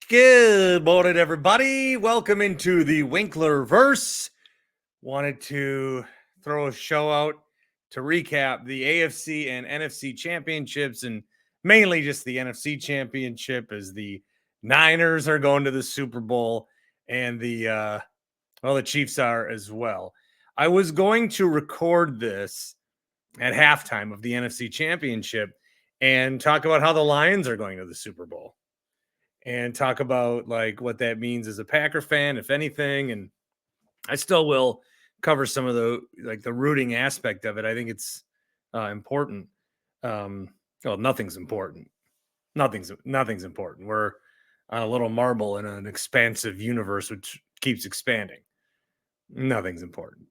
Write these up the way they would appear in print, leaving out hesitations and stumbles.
Good morning, everybody. Welcome into the Winklerverse. Wanted to throw a show out to recap the AFC and NFC championships, and mainly just the NFC championship, as the Niners are going to the Super Bowl, and the Chiefs are as well. I was going to record this at halftime of the NFC championship and talk about how the Lions are going to the Super Bowl and talk about like what that means as a Packer fan, if anything. And I still will cover some of the rooting aspect of it. I think it's important. Well, nothing's important. Nothing's important. We're on a little marble in an expansive universe which keeps expanding. Nothing's important.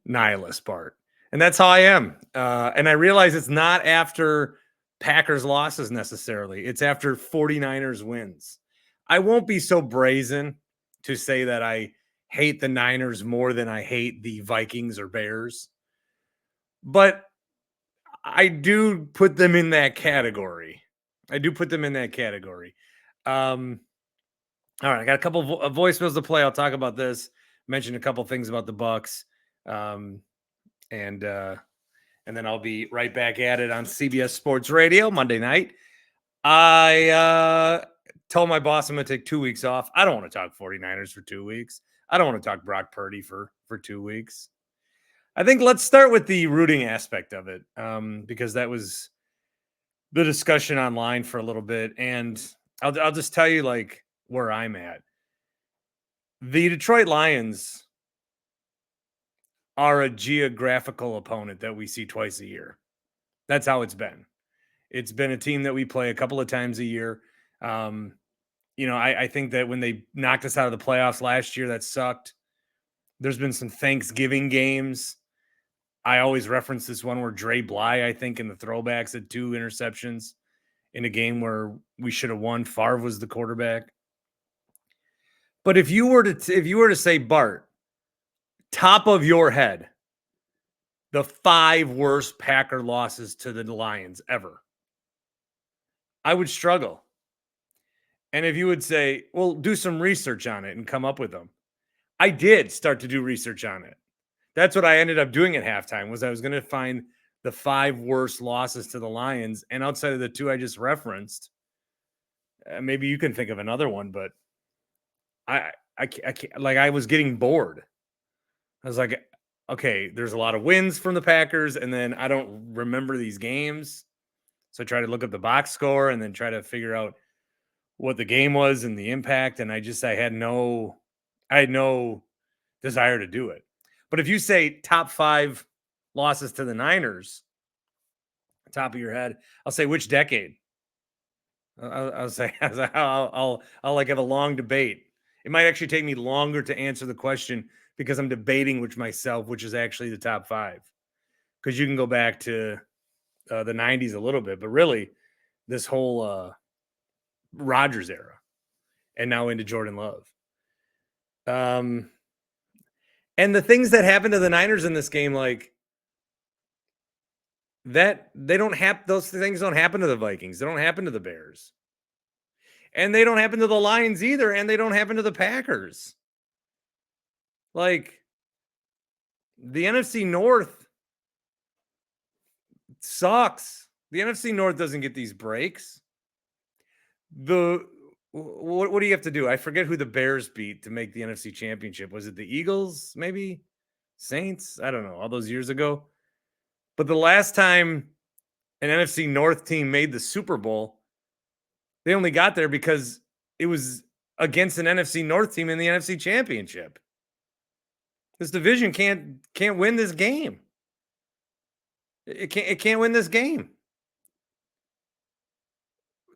Nihilist Bart. And that's how I am. And I realize it's not after Packers losses necessarily. It's after 49ers wins. I won't be so brazen to say that I hate the Niners more than I hate the Vikings or Bears. But I do put them in that category. All right, I got a couple of voicemails to play. I'll talk about this. Mention a couple things about the Bucks. And then I'll be right back at it on CBS Sports Radio Monday night. I told my boss I'm going to take 2 weeks off. I don't want to talk 49ers for 2 weeks. I don't want to talk Brock Purdy for 2 weeks. I think let's start with the rooting aspect of it, because that was the discussion online for a little bit. And I'll just tell you like where I'm at. The Detroit Lions are a geographical opponent that we see twice a year. That's how it's been. It's been a team that we play a couple of times a year. I think that when they knocked us out of the playoffs last year, that sucked. There's been some Thanksgiving games. I always reference this one where Dre Bly, I think, in the throwbacks, had 2 interceptions in a game where we should have won. Favre was the quarterback. But if you were to say, Bart, top of your head, the 5 worst Packer losses to the Lions ever, I would struggle. And if you would say, well, do some research on it and come up with them. I did start to do research on it. That's what I ended up doing at halftime, was I was going to find the 5 worst losses to the Lions. And outside of the 2 I just referenced, maybe you can think of another one, but I can't, like, I was getting bored. I was like, okay, there's a lot of wins from the Packers, and then I don't remember these games. So I try to look up the box score and then try to figure out what the game was and the impact. And I had no desire to do it. But if you say top 5 losses to the Niners, top of your head, I'll say which decade. I'll say I'll like have a long debate. It might actually take me longer to answer the question because I'm debating with myself, which is actually the top 5. Because you can go back to the 90s a little bit, but really this whole Rodgers era and now into Jordan Love. And the things that happened to the Niners in this game, like that, those things don't happen to the Vikings. They don't happen to the Bears. And they don't happen to the Lions either. And they don't happen to the Packers. Like, the NFC North sucks. The NFC North doesn't get these breaks. What do you have to do? I forget who the Bears beat to make the NFC Championship. Was it the Eagles, maybe? Saints? I don't know. All those years ago. But the last time an NFC North team made the Super Bowl, they only got there because it was against an NFC North team in the NFC Championship. This division can't win this game. It can't win this game.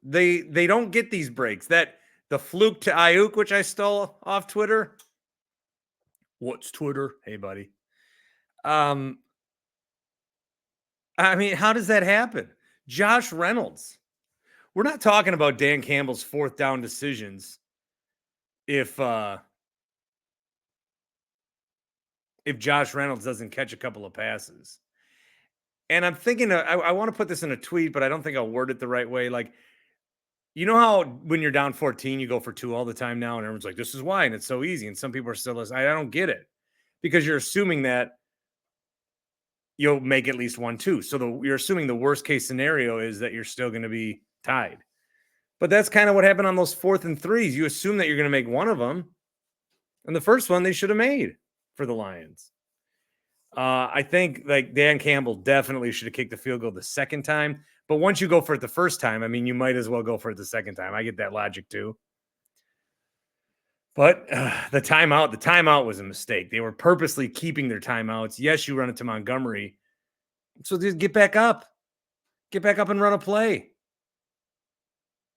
They don't get these breaks. That the fluke to Ayuk, which I stole off Twitter. What's Twitter? Hey, buddy. I mean, how does that happen? Josh Reynolds. We're not talking about Dan Campbell's 4th down decisions. If Josh Reynolds doesn't catch a couple of passes. And I'm thinking, I want to put this in a tweet, but I don't think I'll word it the right way. Like, You know how when you're down 14, you go for 2 all the time now, and everyone's like, this is why, and it's so easy. And some people are still listening. I don't get it because you're assuming that you'll make at least 1-2. So you're assuming the worst case scenario is that you're still going to be tied. But that's kind of what happened on those 4th and 3s. You assume that you're going to make one of them. And the first one they should have made for the Lions. I think like Dan Campbell definitely should have kicked the field goal the second time. But once you go for it the first time, I mean, you might as well go for it the second time. I get that logic too. But the timeout was a mistake. They were purposely keeping their timeouts. Yes, you run it to Montgomery. So just get back up. Get back up and run a play.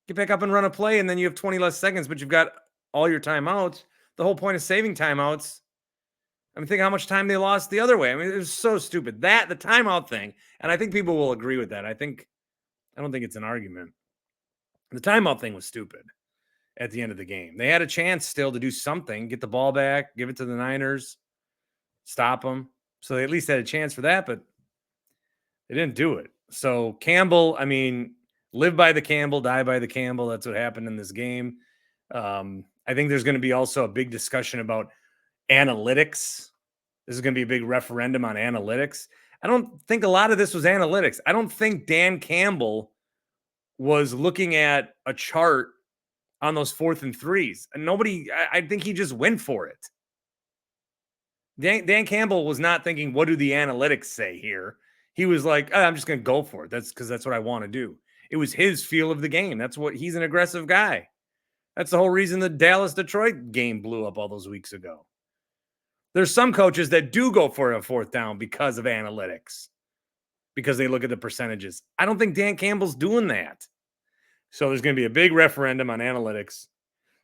Get back up and run a play, and then you have 20 less seconds, but you've got all your timeouts. The whole point of saving timeouts, I mean, think how much time they lost the other way. I mean, it was so stupid. The timeout thing, and I think people will agree with that. I don't think it's an argument. The timeout thing was stupid at the end of the game. They had a chance still to do something, get the ball back, give it to the Niners, stop them. So they at least had a chance for that, but they didn't do it. So Campbell, I mean, live by the Campbell, die by the Campbell. That's what happened in this game. I think there's going to be also a big discussion about analytics. This is going to be a big referendum on analytics. I don't think a lot of this was analytics. I don't think Dan Campbell was looking at a chart on those 4th and 3s. And I think he just went for it. Dan Campbell was not thinking, what do the analytics say here? He was like, I'm just going to go for it. That's because that's what I want to do. It was his feel of the game. He's an aggressive guy. That's the whole reason the Dallas-Detroit game blew up all those weeks ago. There's some coaches that do go for a 4th down because of analytics, because they look at the percentages. I don't think Dan Campbell's doing that. So there's going to be a big referendum on analytics,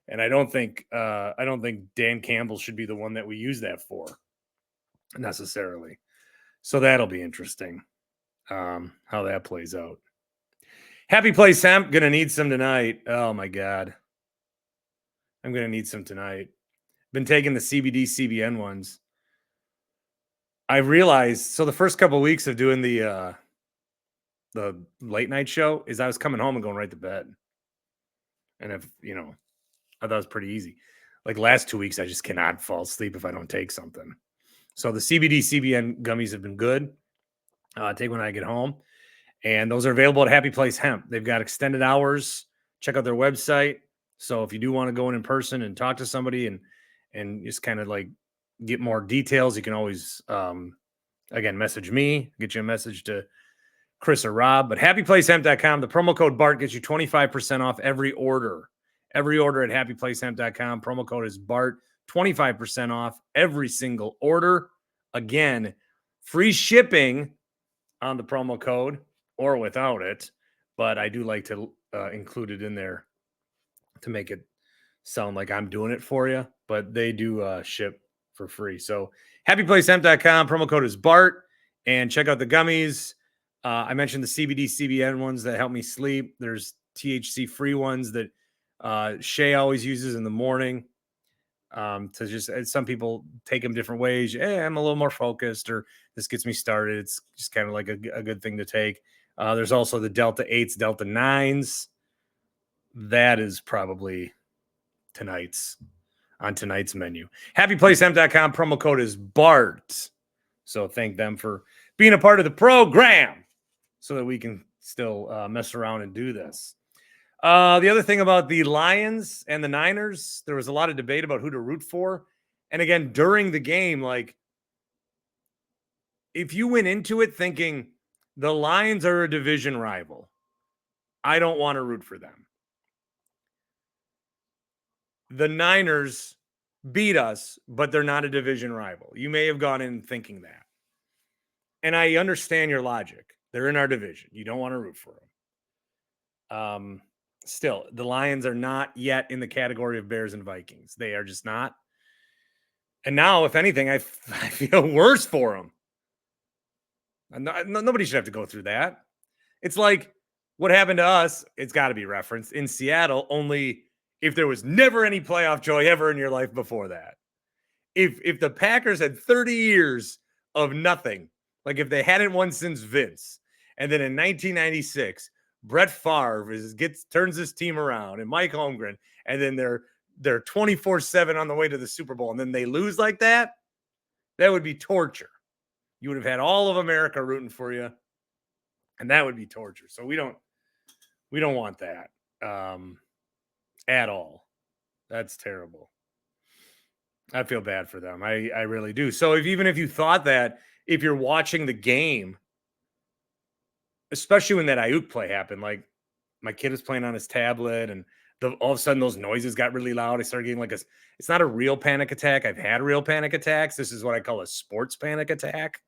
and I don't think Dan Campbell should be the one that we use that for necessarily. So that'll be interesting how that plays out. Happy Place Hemp, going to need some tonight. Oh, my God. I'm going to need some tonight. Been taking the CBD, CBN ones. I realized, so the first couple of weeks of doing the late night show is I was coming home and going right to bed. And I thought it was pretty easy. Like last 2 weeks, I just cannot fall asleep if I don't take something. So the CBD, CBN gummies have been good. Take when I get home. And those are available at Happy Place Hemp. They've got extended hours. Check out their website. So if you do want to go in person and talk to somebody and just kind of like get more details, you can always, again, message me, get you a message to Chris or Rob. But happyplacehemp.com, the promo code BART gets you 25% off every order. Every order at happyplacehemp.com. Promo code is BART, 25% off every single order. Again, free shipping on the promo code or without it. But I do like to include it in there to make it sound like I'm doing it for you. But they do ship for free. So happyplacehemp.com. Promo code is BART. And check out the gummies. I mentioned the CBD, CBN ones that help me sleep. There's THC-free ones that Shay always uses in the morning to just, some people take them different ways. Hey, I'm a little more focused, or this gets me started. It's just kind of like a good thing to take. There's also the Delta 8s, Delta 9s. That is probably on tonight's menu. Happyplacehemp.com. Promo code is BART. So thank them for being a part of the program so that we can still mess around and do this. The other thing about the Lions and the Niners, there was a lot of debate about who to root for. And again, during the game, like if you went into it thinking the Lions are a division rival, I don't want to root for them. The Niners beat us, but they're not a division rival. You may have gone in thinking that. And I understand your logic. They're in our division. You don't want to root for them. Still, the Lions are not yet in the category of Bears and Vikings. They are just not. And now, if anything, I feel worse for them. Nobody should have to go through that. It's like what happened to us. It's got to be referenced in Seattle, only if there was never any playoff joy ever in your life before that. If the Packers had 30 years of nothing, like if they hadn't won since Vince, and then in 1996, Brett Favre turns this team around, and Mike Holmgren, and then they're 24/7 on the way to the Super Bowl, and then they lose like that, that would be torture. You would have had all of America rooting for you, and that would be torture. So we don't want that at all. That's terrible. I feel bad for them. I really do. So even if you thought that, if you're watching the game, especially when that Ayuk play happened, like my kid was playing on his tablet and all of a sudden those noises got really loud. I started getting it's not a real panic attack. I've had real panic attacks. This is what I call a sports panic attack,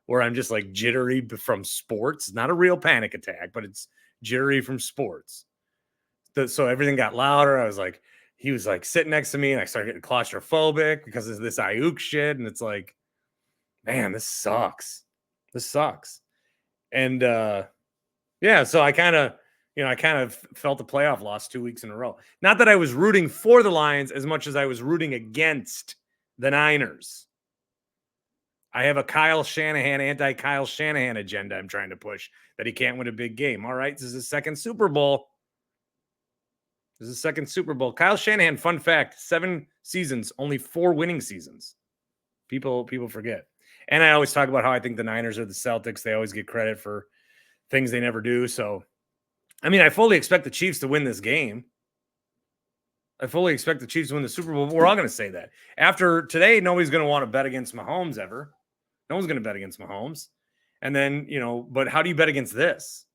where I'm just like jittery from sports. Not a real panic attack, but it's jittery from sports. So everything got louder. He was like sitting next to me and I started getting claustrophobic because of this Ayuk shit. And it's like, man, this sucks. And yeah, so I kind of felt the playoff loss 2 weeks in a row. Not that I was rooting for the Lions as much as I was rooting against the Niners. I have a anti-Kyle Shanahan agenda I'm trying to push, that he can't win a big game. All right, this is his second Super Bowl. Kyle Shanahan, fun fact, 7 seasons, only 4 winning seasons. People forget. And I always talk about how I think the Niners are the Celtics. They always get credit for things they never do. So, I mean, I fully expect the Chiefs to win this game. I fully expect the Chiefs to win the Super Bowl. But we're all going to say that. After today, nobody's going to want to bet against Mahomes ever. No one's going to bet against Mahomes. And then, but how do you bet against this?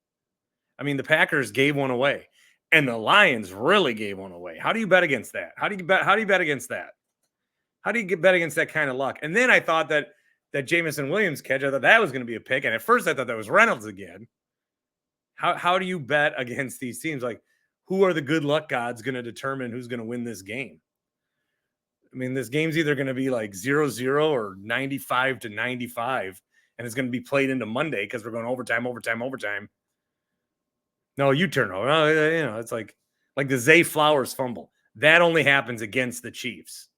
I mean, the Packers gave one away. And the Lions really gave one away. How do you bet against that? How do you bet against that? How do you bet against that kind of luck? And then I thought that Jameson Williams catch, I thought that was going to be a pick. And at first I thought that was Reynolds again. How do you bet against these teams? Like, who are the good luck gods going to determine who's going to win this game? I mean, this game's either going to be like 0-0 or 95-95, and it's going to be played into Monday because we're going overtime. No, you turn over. It's like the Zay Flowers fumble. That only happens against the Chiefs.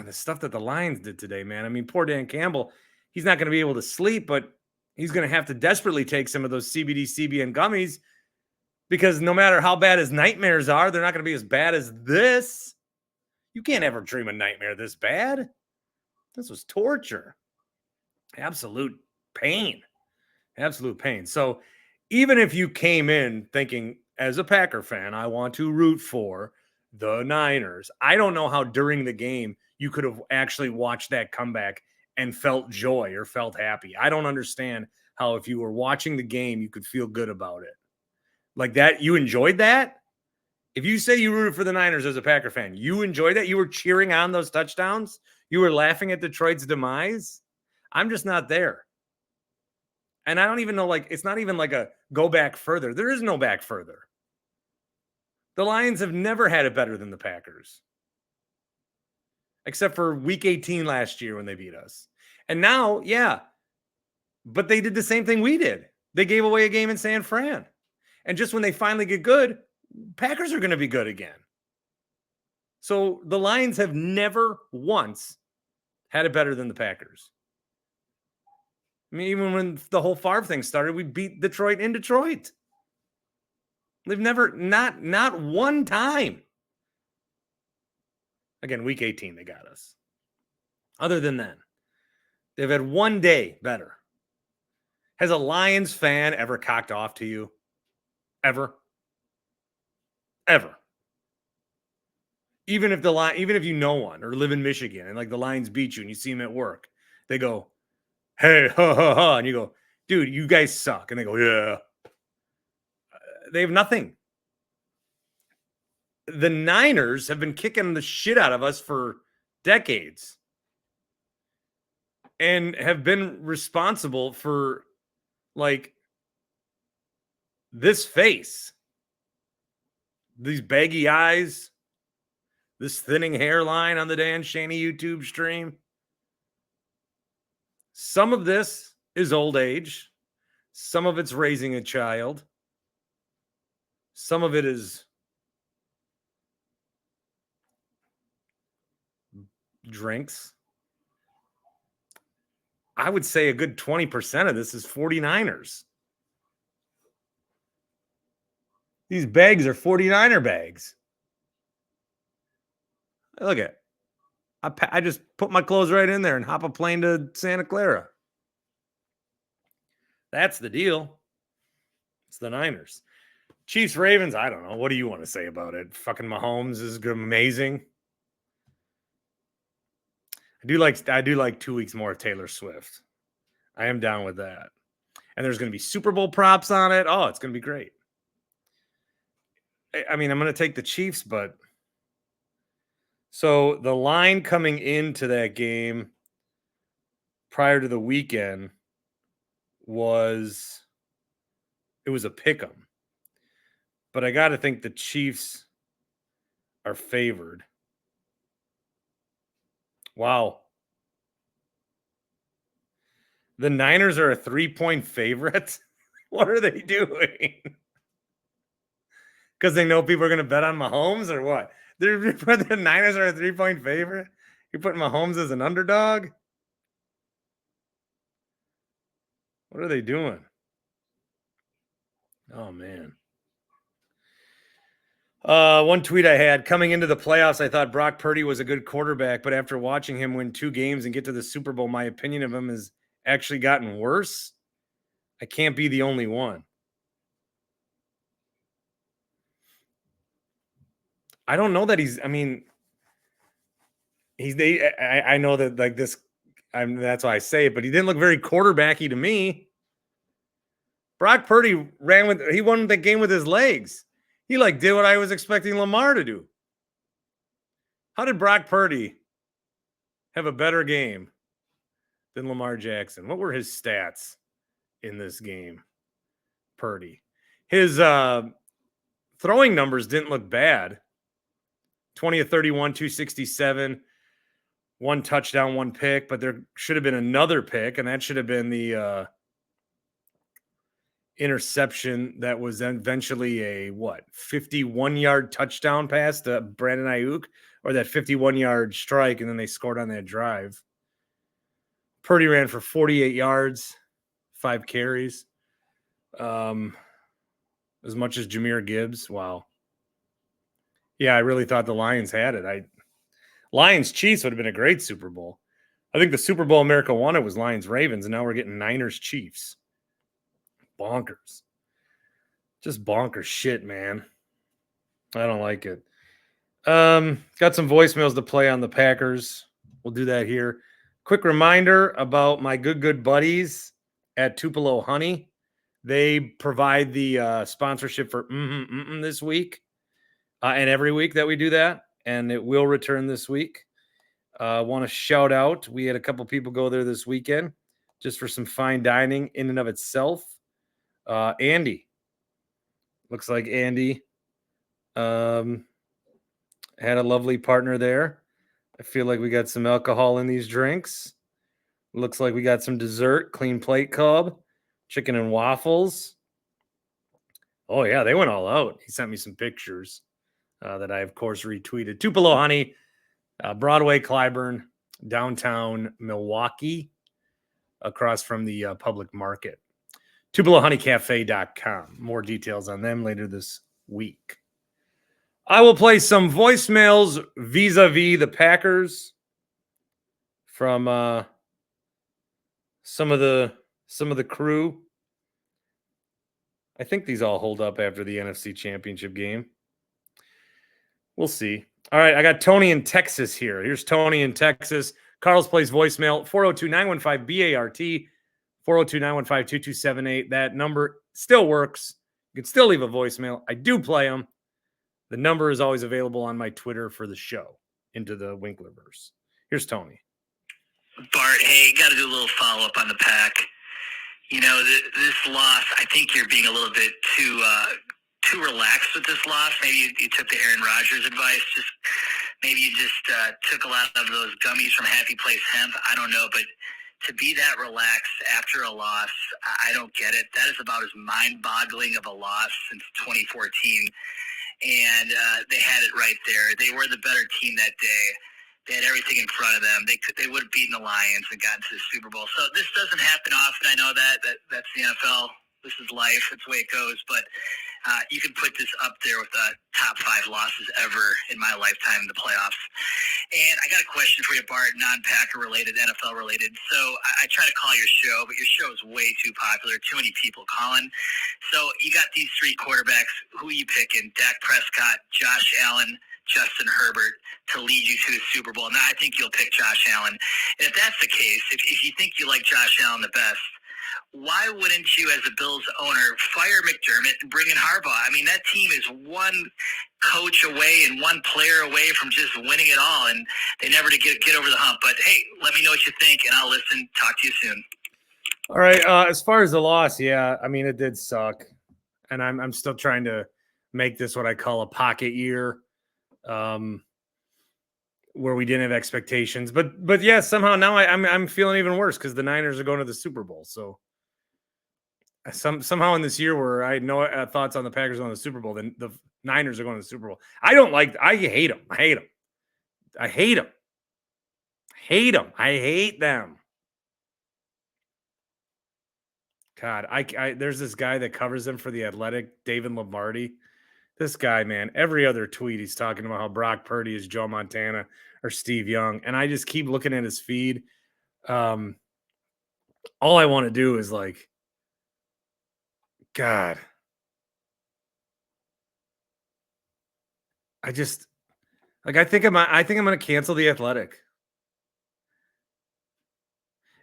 The stuff that the Lions did today, man. I mean, poor Dan Campbell, he's not going to be able to sleep, but he's going to have to desperately take some of those CBD, CBN gummies, because no matter how bad his nightmares are, they're not going to be as bad as this. You can't ever dream a nightmare this bad. This was torture. Absolute pain. So even if you came in thinking, as a Packer fan, I want to root for the Niners, I don't know how during the game you could have actually watched that comeback and felt joy or felt happy. I don't understand how, if you were watching the game, you could feel good about it. Like that, you enjoyed that? If you say you rooted for the Niners as a Packer fan, you enjoyed that? You were cheering on those touchdowns? You were laughing at Detroit's demise? I'm just not there. And I don't even know, it's not even like a go back further. There is no back further. The Lions have never had it better than the Packers. Except for week 18 last year when they beat us. And now, yeah, but they did the same thing we did. They gave away a game in San Fran. And just when they finally get good, Packers are going to be good again. So the Lions have never once had it better than the Packers. I mean, even when the whole Favre thing started, we beat Detroit in Detroit. They've never, not one time. Again, week 18, they got us. Other than that, they've had one day better. Has a Lions fan ever cocked off to you? Ever? Even if you know one or live in Michigan and the Lions beat you and you see them at work, they go, hey, ha, ha, ha. And you go, dude, you guys suck. And they go, yeah. They have nothing. The Niners have been kicking the shit out of us for decades and have been responsible for this face, these baggy eyes, this thinning hairline on the Dan Schani YouTube stream. Some of this is old age. Some of it's raising a child. Some of it is drinks. I would say a good 20% of this is 49ers. These bags are 49er bags. Look at it. I just put my clothes right in there and hop a plane to Santa Clara. That's the deal. It's the Niners. Chiefs, Ravens, I don't know. What do you want to say about it? Fucking Mahomes is amazing. I do like 2 weeks more of Taylor Swift. I am down with that. And there's going to be Super Bowl props on it. Oh, it's going to be great. I mean, I'm going to take the Chiefs, but so the line coming into that game prior to the weekend was a pick 'em. But I got to think the Chiefs are favored. Wow. The Niners are a 3-point favorite. What are they doing? Because they know people are going to bet on Mahomes or what? The Niners are a 3-point favorite. You're putting Mahomes as an underdog? What are they doing? Oh, man. One tweet I had coming into the playoffs, I thought Brock Purdy was a good quarterback, but after watching him win 2 games and get to the Super Bowl, my opinion of him has actually gotten worse. I can't be the only one. I don't know that I know that like this, that's why I say it, but he didn't look very quarterbacky to me. Brock Purdy he won the game with his legs. He did what I was expecting Lamar to do. How did Brock Purdy have a better game than Lamar Jackson? What were his stats in this game? Purdy. His throwing numbers didn't look bad. 20 of 31, 267, 1 touchdown, 1 pick, but there should have been another pick, and that should have been the interception that was eventually a 51-yard touchdown pass to Brandon Ayuk, or that 51-yard strike, and then they scored on that drive. Purdy ran for 48 yards, 5 carries. As much as Jahmyr Gibbs. Wow. Yeah, I really thought the Lions had it. Lions Chiefs would have been a great Super Bowl. I think the Super Bowl America won it was Lions Ravens, and now we're getting Niners Chiefs. Bonkers. Just bonkers shit, man. I don't like it. Got some voicemails to play on the Packers. We'll do that here. Quick reminder about my good buddies at Tupelo Honey. They provide the sponsorship for this week and every week that we do that, and it will return this week. I want to shout out. We had a couple people go there this weekend just for some fine dining in and of itself. Andy. Looks like Andy had a lovely partner there. I feel like we got some alcohol in these drinks. Looks like we got some dessert, clean plate cub, chicken and waffles. Oh, yeah, they went all out. He sent me some pictures that I, of course, retweeted. Tupelo Honey, Broadway, Clybourne, downtown Milwaukee, across from the public market. TupeloHoneyCafe.com. More details on them later this week. I will play some voicemails vis-a-vis the Packers from some of the crew. I think these all hold up after the NFC Championship game. We'll see. All right, I got Tony in Texas here. Here's Tony in Texas. Carl's plays voicemail 402-915-BART, 402-915-2278. That number still works. You can still leave a voicemail. I do play them. The number is always available on my Twitter for the show, Into the Winklerverse. Here's Tony. Bart, hey, got to do a little follow-up on the Pack. You know, this loss, I think you're being a little bit too relaxed with this loss. Maybe you took the Aaron Rodgers advice. Maybe you took a lot of those gummies from Happy Place Hemp. I don't know, but to be that relaxed after a loss, I don't get it. That is about as mind-boggling of a loss since 2014. And they had it right there. They were the better team that day. They had everything in front of them. They would have beaten the Lions and gotten to the Super Bowl. So this doesn't happen often. I know that's the NFL. This is life. It's the way it goes. But You can put this up there with the top 5 losses ever in my lifetime in the playoffs. And I got a question for you, Bart, non-Packer related, NFL related. So I try to call your show, but your show is way too popular. Too many people calling. So you got these 3 quarterbacks. Who are you picking? Dak Prescott, Josh Allen, Justin Herbert to lead you to the Super Bowl. Now, I think you'll pick Josh Allen. And if that's the case, if you think you like Josh Allen the best, why wouldn't you, as a Bills owner, fire McDermott and bring in Harbaugh? I mean, that team is one coach away and one player away from just winning it all, and they never to get over the hump. But, hey, let me know what you think, and I'll listen. Talk to you soon. All right. As far as the loss, yeah, I mean, it did suck. And I'm still trying to make this what I call a pocket year, where we didn't have expectations. But yeah, somehow now I'm feeling even worse because the Niners are going to the Super Bowl. So somehow in this year where I had no thoughts on the Packers going to the Super Bowl, then the Niners are going to the Super Bowl. I hate them. I hate them. God, there's this guy that covers them for The Athletic, David Lombardi. This guy, man, every other tweet he's talking about how Brock Purdy is Joe Montana or Steve Young. And I just keep looking at his feed. All I want to do is like, God, I think I'm going to cancel The Athletic.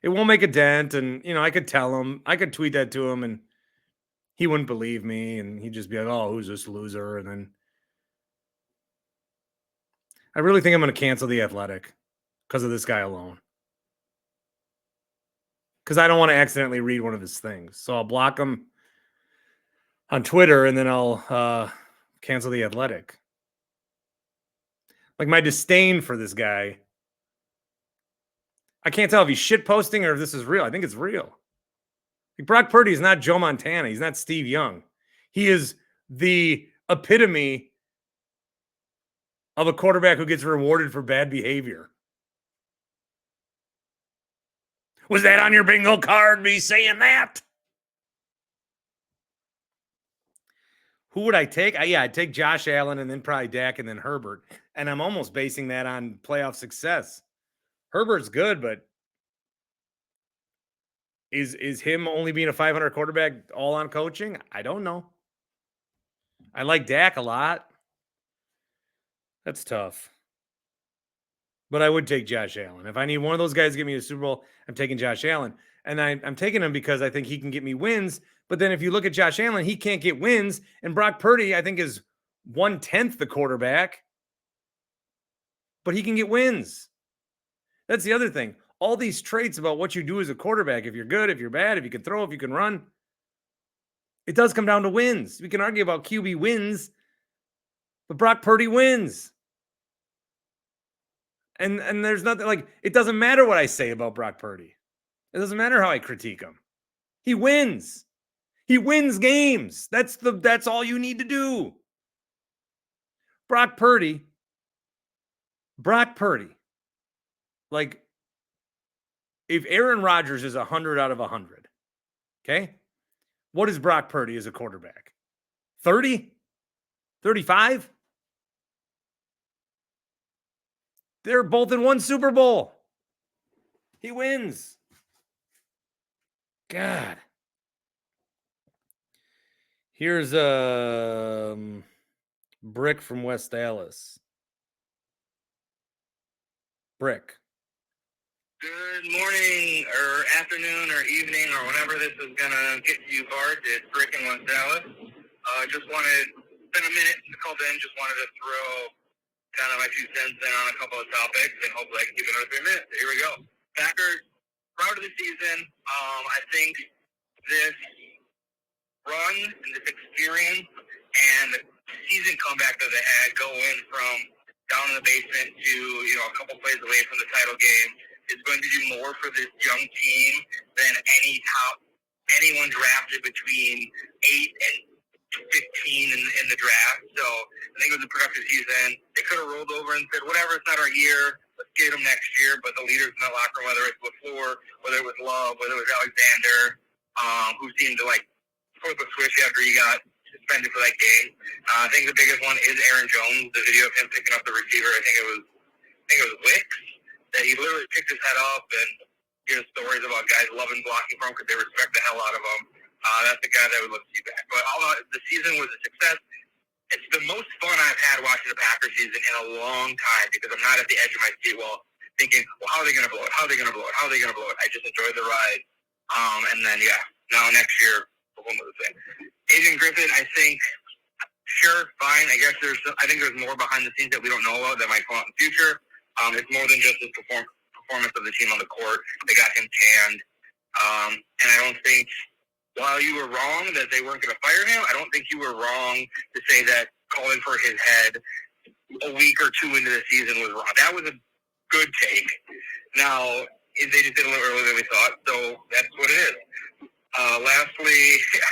It won't make a dent. And, I could tell him, I could tweet that to him and he wouldn't believe me. And he'd just be like, oh, who's this loser? And then I really think I'm going to cancel The Athletic because of this guy alone. Because I don't want to accidentally read one of his things. So I'll block him on Twitter and then I'll cancel The Athletic. Like my disdain for this guy. I can't tell if he's shit posting or if this is real. I think it's real. Like Brock Purdy is not Joe Montana. He's not Steve Young. He is the epitome of a quarterback who gets rewarded for bad behavior. Was that on your bingo card, me saying that? Who would I take? I'd take Josh Allen and then probably Dak and then Herbert. And I'm almost basing that on playoff success. Herbert's good, but is him only being a 500 quarterback all on coaching? I don't know. I like Dak a lot. That's tough. But I would take Josh Allen. If I need one of those guys to get me a Super Bowl, I'm taking Josh Allen. And I'm taking him because I think he can get me wins. But then if you look at Josh Allen, he can't get wins. And Brock Purdy, I think, is 1/10 the quarterback. But he can get wins. That's the other thing. All these traits about what you do as a quarterback, if you're good, if you're bad, if you can throw, if you can run, it does come down to wins. We can argue about QB wins, but Brock Purdy wins. And there's nothing like, it doesn't matter what I say about Brock Purdy. It doesn't matter how I critique him. He wins. He wins games. That's all you need to do. Brock Purdy, like if Aaron Rodgers is 100 out of 100, okay? What is Brock Purdy as a quarterback? 30? 35? They're both in one Super Bowl. He wins. God. Here's a Brick from West Dallas. Brick. Good morning or afternoon or evening or whenever this is going to get to you, Bart. It's Brick in West Dallas. Just wanted, spend a minute to call in, just wanted to throw kind of my 2 cents in on a couple of topics, and hopefully I can keep it another 3 minutes. Here we go. Packers, proud of the season. I think this run and this experience and the season comeback that they had going from down in the basement to, a couple plays away from the title game is going to do more for this young team than anyone drafted between 8 and 15 in the draft. So I think it was a productive season. They could have rolled over and said, whatever, it's not our year. Let's get them next year. But the leaders in that locker room, whether it's LaFleur, whether it was Love, whether it was Alexander, who seemed to flip a switch after he got suspended for that game. I think the biggest one is Aaron Jones. The video of him picking up the receiver. I think it was Wicks that he literally picked his head up, and here's stories about guys loving blocking for him because they respect the hell out of him. That's the guy that would love to see back. But the season was a success. It's the most fun I've had watching the Packers season in a long time because I'm not at the edge of my seat thinking, well, how are they going to blow it? How are they going to blow it? How are they going to blow it? I just enjoyed the ride. And then, now next year, we'll go the thing. Adrian Griffin, I think, sure, fine. I think there's more behind the scenes that we don't know about that might come out in the future. It's more than just his performance of the team on the court. They got him tanned. And I don't think, while you were wrong that they weren't going to fire him, I don't think you were wrong to say that calling for his head a week or two into the season was wrong. That was a good take. Now, they just did a little earlier than we thought, so that's what it is. Lastly,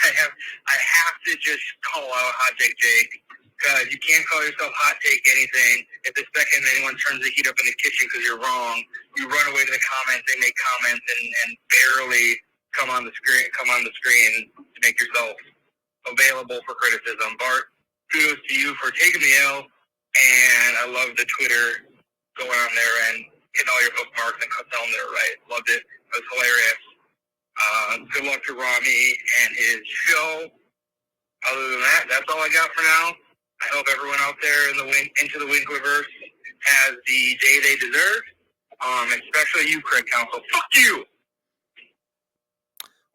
I have to just call out Hot Take Jake, because you can't call yourself Hot Take anything if the second anyone turns the heat up in the kitchen because you're wrong, you run away to the comments, they make comments, and barely come on the screen to make yourself available for criticism. Bart, kudos to you for taking the L, and I love the Twitter going on there and hitting all your bookmarks and telling them they're right. Loved it. It was hilarious. Good luck to Rami and his show. Other than that, that's all I got for now. I hope everyone out there into the Winklerverse has the day they deserve, especially you, Craig Counsell. Fuck you!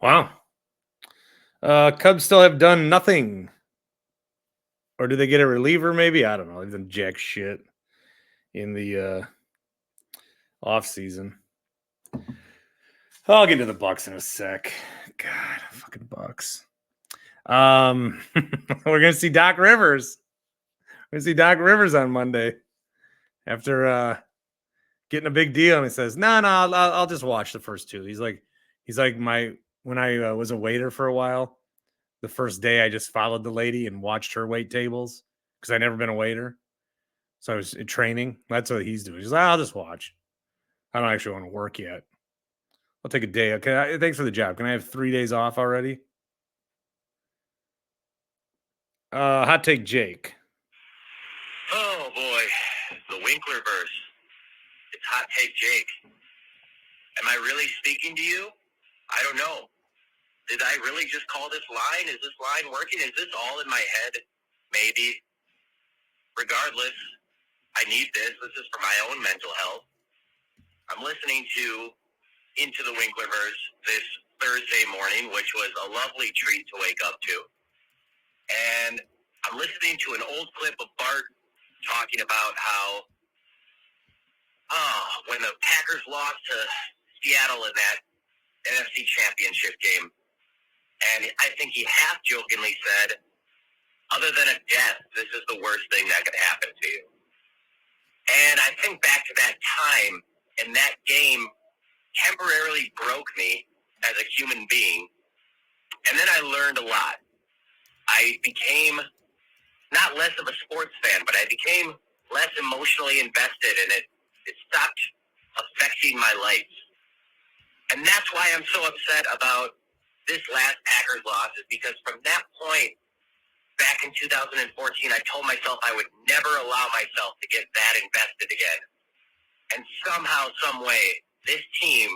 Wow. Cubs still have done nothing. Or do they get a reliever maybe? I don't know. They've done jack shit in the off season. I'll get to the Bucks in a sec. God, fucking Bucks. We're gonna see Doc Rivers. We're gonna see Doc Rivers on Monday after getting a big deal, and he says, "No, I'll just watch the first two." He's like when I was a waiter for a while. The first day, I just followed the lady and watched her wait tables because I'd never been a waiter, so I was in training. That's what he's doing. He's like, "I'll just watch. I don't actually want to work yet. I'll take a day. Okay, thanks for the job. Can I have 3 days off already?" Hot take, Jake. Oh boy, the Winklerverse. It's Hot Take Jake. Am I really speaking to you? I don't know. Did I really just call this line? Is this line working? Is this all in my head? Maybe. Regardless, I need this. This is for my own mental health. I'm listening to Into the Winklerverse this Thursday morning, which was a lovely treat to wake up to. And I'm listening to an old clip of Bart talking about how when the Packers lost to Seattle in that NFC Championship game, and I think he half-jokingly said, other than a death, this is the worst thing that could happen to you. And I think back to that time, and that game temporarily broke me as a human being. And then I learned a lot. I became not less of a sports fan, but I became less emotionally invested, and it stopped affecting my life. And that's why I'm so upset about this last Packers loss, is because from that point, back in 2014, I told myself I would never allow myself to get that invested again. And somehow, some way, this team,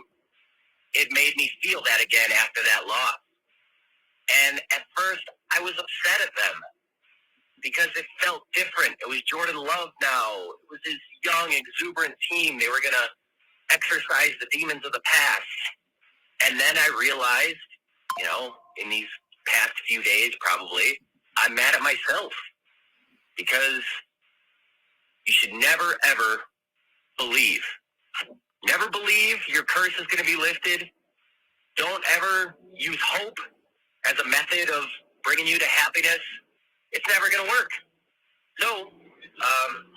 it made me feel that again after that loss. And at first, I was upset at them because it felt different. It was Jordan Love now. It was his young, exuberant team. They were going to exercise the demons of the past. And then I realized, in these past few days probably, I'm mad at myself because you should never, ever believe. Never believe your curse is going to be lifted. Don't ever use hope as a method of bringing you to happiness. It's never going to work. So,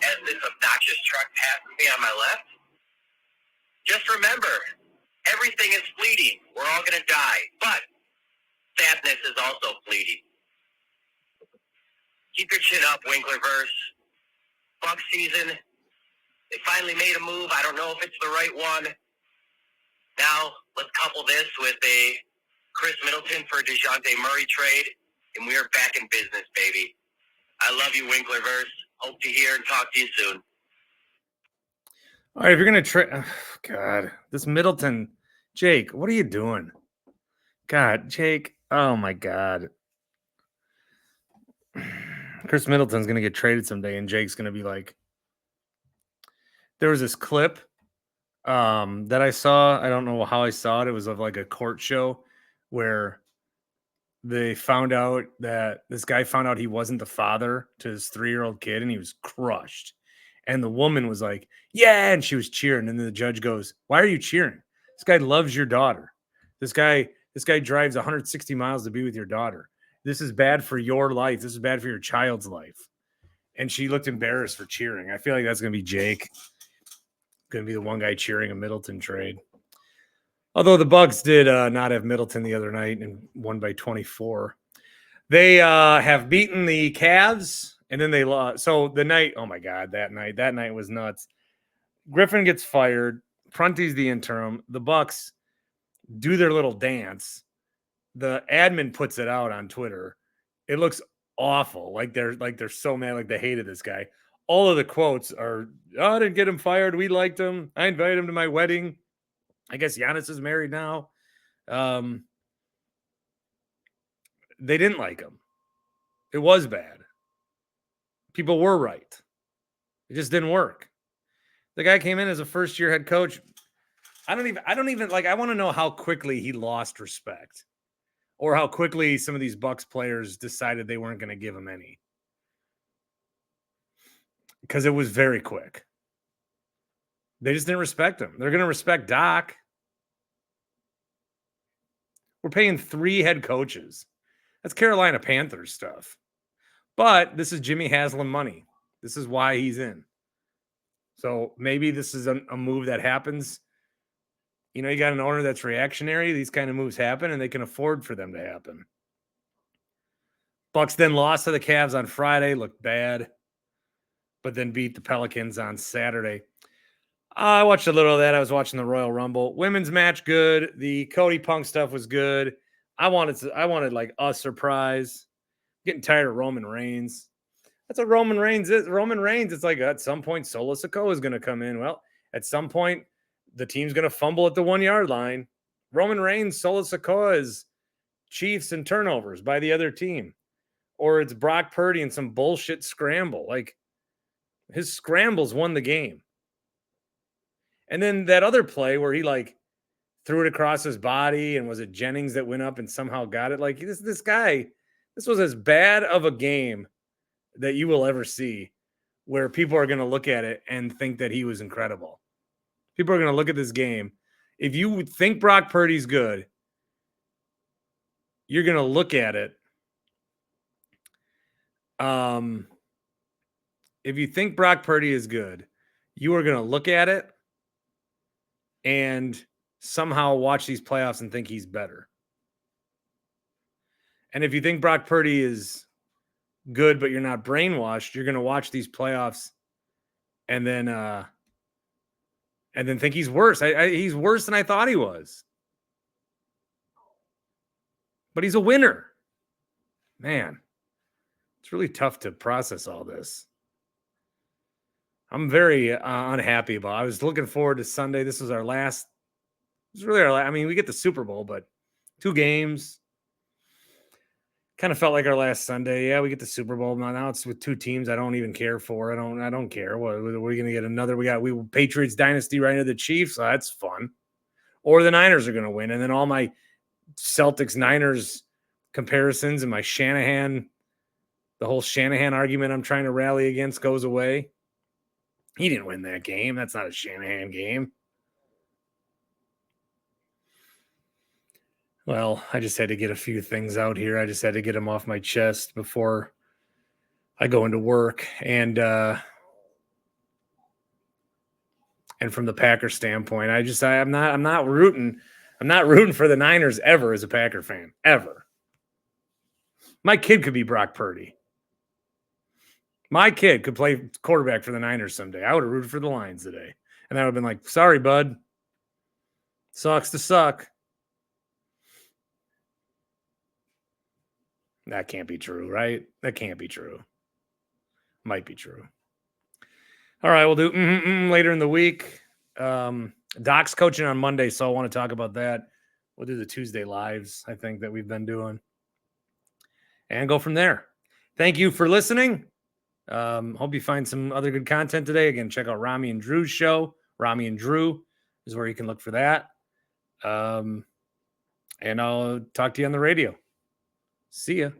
as this obnoxious truck passes me on my left, just remember, everything is fleeting. We're all going to die. But sadness is also fleeting. Keep your chin up, Winklerverse. Bucks season, they finally made a move. I don't know if it's the right one. Now, let's couple this with a Chris Middleton for DeJounte Murray trade. and we are back in business, baby. I love you, Winklerverse. Hope to hear and talk to you soon. All right, if you're going to trade, God, this Middleton, Jake, what are you doing? God, Jake, oh my God. Chris Middleton's going to get traded someday, and Jake's going to be like, there was this clip that I saw. I don't know how I saw it. It was of like a court show where they found out that this guy found out he wasn't the father to his 3-year-old kid, and he was crushed. And the woman was like, yeah, and she was cheering. And then the judge goes, why are you cheering? This guy loves your daughter. This guy drives 160 miles to be with your daughter. This is bad for your life. This is bad for your child's life. And she looked embarrassed for cheering. I feel like that's going to be Jake. Going to be the one guy cheering a Middleton trade. Although the Bucks did not have Middleton the other night and won by 24. They have beaten the Cavs, and then they lost. So the night, oh my God, that night was nuts. Griffin gets fired. Prunty's the interim. The Bucks do their little dance. The admin puts it out on Twitter. It looks awful. Like they're so mad, like they hated this guy. All of the quotes are, oh, I didn't get him fired. We liked him. I invited him to my wedding. I guess Giannis is married now. They didn't like him. It was bad. People were right. It just didn't work. The guy came in as a first-year head coach. I don't even like, I want to know how quickly he lost respect or how quickly some of these Bucks players decided they weren't going to give him any. Because it was very quick. They just didn't respect him. They're going to respect Doc. We're paying 3 head coaches. That's Carolina Panthers stuff. But this is Jimmy Haslam money. This is why he's in. So maybe this is a move that happens. You know, you got an owner that's reactionary. These kind of moves happen, and they can afford for them to happen. Bucks then lost to the Cavs on Friday, looked bad, but then beat the Pelicans on Saturday. I watched a little of that. I was watching the Royal Rumble. Women's match, good. The Cody Punk stuff was good. I wanted like a surprise. Getting tired of Roman Reigns. That's what Roman Reigns is. Roman Reigns, it's like at some point Solo Sikoa is going to come in. Well, at some point the team's going to fumble at the 1-yard line. Roman Reigns, Solo Sikoa is Chiefs and turnovers by the other team. Or it's Brock Purdy and some bullshit scramble. Like his scrambles won the game. And then that other play where he like threw it across his body, and was it Jennings that went up and somehow got it? Like this guy, this was as bad of a game that you will ever see, where people are going to look at it and think that he was incredible. People are going to look at this game. If you think Brock Purdy's good, you're going to look at it. If you think Brock Purdy is good, you are going to look at it and somehow watch these playoffs and think he's better. And if you think Brock Purdy is good, but you're not brainwashed, you're going to watch these playoffs and then think he's worse. He's worse than I thought he was. But he's a winner. Man, it's really tough to process all this. I'm very unhappy about it. I was looking forward to Sunday. This was our last. It's really our last. I mean, we get the Super Bowl, but 2 games. Kind of felt like our last Sunday. Yeah, we get the Super Bowl. Now it's with 2 teams I don't even care for. I don't care. We're going to get another. We Patriots dynasty right into the Chiefs. So that's fun. Or the Niners are going to win. And then all my Celtics Niners comparisons and my Shanahan, the whole Shanahan argument I'm trying to rally against goes away. He didn't win that game. That's not a Shanahan game. Well, I just had to get a few things out here. I just had to get them off my chest before I go into work. And from the Packers standpoint, I'm not rooting for the Niners ever as a Packer fan. Ever. My kid could be Brock Purdy. My kid could play quarterback for the Niners someday. I would have rooted for the Lions today. And I would have been like, sorry, bud. Sucks to suck. That can't be true, right? That can't be true. Might be true. All right, we'll do later in the week. Doc's coaching on Monday, so I want to talk about that. We'll do the Tuesday lives, I think, that we've been doing. And go from there. Thank you for listening. Hope you find some other good content today. Again, check out Rami and Drew's show. Rami and Drew is where you can look for that. And I'll talk to you on the radio. See ya.